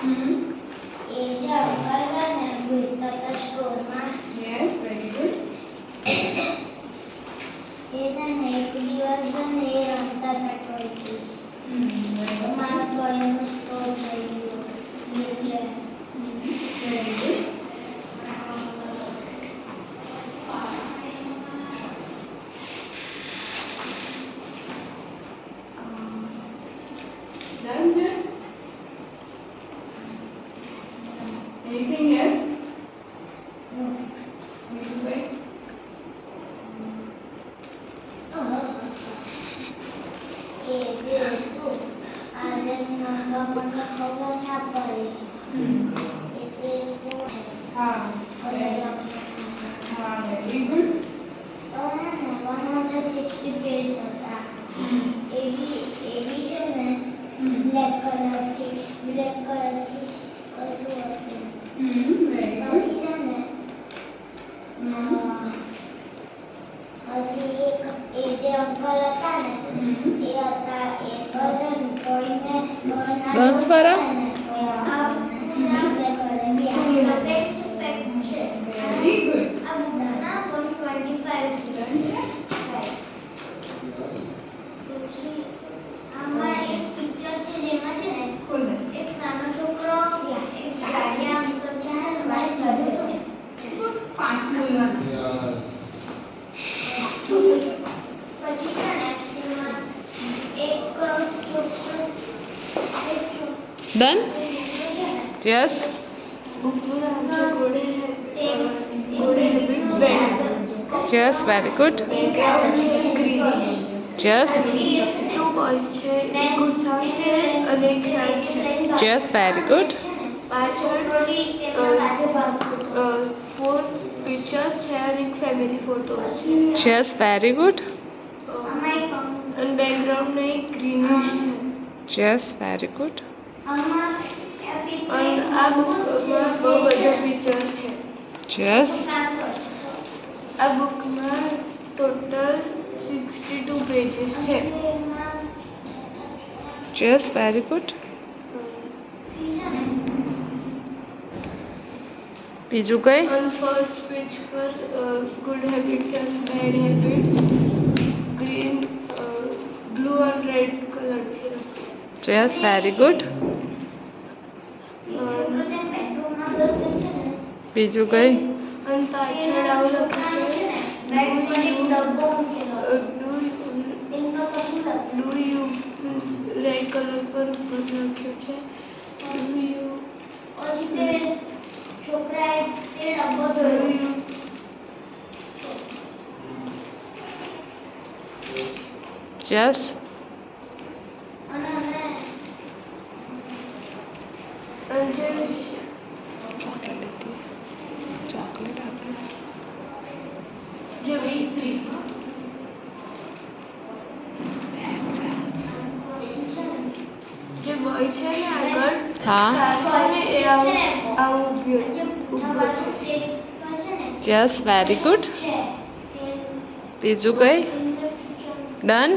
એ જે અંકલ છે ને ભૂલતા હતા સ્ટોરમાં. Yes, very good. એ છે ને એક દિવસ છે ને એ રમતા હતા ટોયથી. મારા ટોયનું સ્ટોર થઈ ગયું એટલે. Very good. Done, sir? Anything else? Right? એ જે શું આજે નાના મને ખબર ના પડે એટલે શું છે હા, વેરી ગુડ. તો ને 160 પેજ હતા. એવી છે ને બ્લેક કલરથી કશું હતું. Very good. પછી છે ને હજી એક એ જે અંકલ હતા ને એ હતા એ કઝન કોઈને ડોન્સવાળા? Very good. આ બધાના 125 છે. પછી આમાં એક પિક્ચર છે જેમાં છે ને ખોલે. એક નાનો છોકરો એક ગાડિયા અંકલ છે ને મારી ઘરે છે. 5 બોલવાના. પછી છે ને એમાં એક છોકરો done? Yes. Yes, very good. Yes. Two boys છે, એક ગુસ્સા છે અને એક શાંત છે. Yes, very good. પાછળ 4 પિક્ચર્સ છે અને એક ફેમિલી ફોટોસ છે. Yes, very good. અને બેકગ્રાઉન્ડમાં એક ગ્રીનિશ છે. Yes, very good. અને આ બુકમાં બહુ બધા પિક્ચર્સ છે. યસ. આ બુકમાં ટોટલ 62 પેજીસ છે. Yes, very good. બીજું કઈ? On first page પર good habits and bad habits green blue and red color છે. Yes, very good. બીજું કઈ? અને પાછળ આવું લખ્યું છે do you રેડ કલર પર ઉપર લખ્યું છે do you છોકરાએ તે ડબ્બો do જોયો. you yes. અને જે ચોકલેટ આપે. જે જે બોય છે ને આગળ હા. છે ને એ આવું ઊભો છે. Yes, very good. બીજું કઈ? ડન?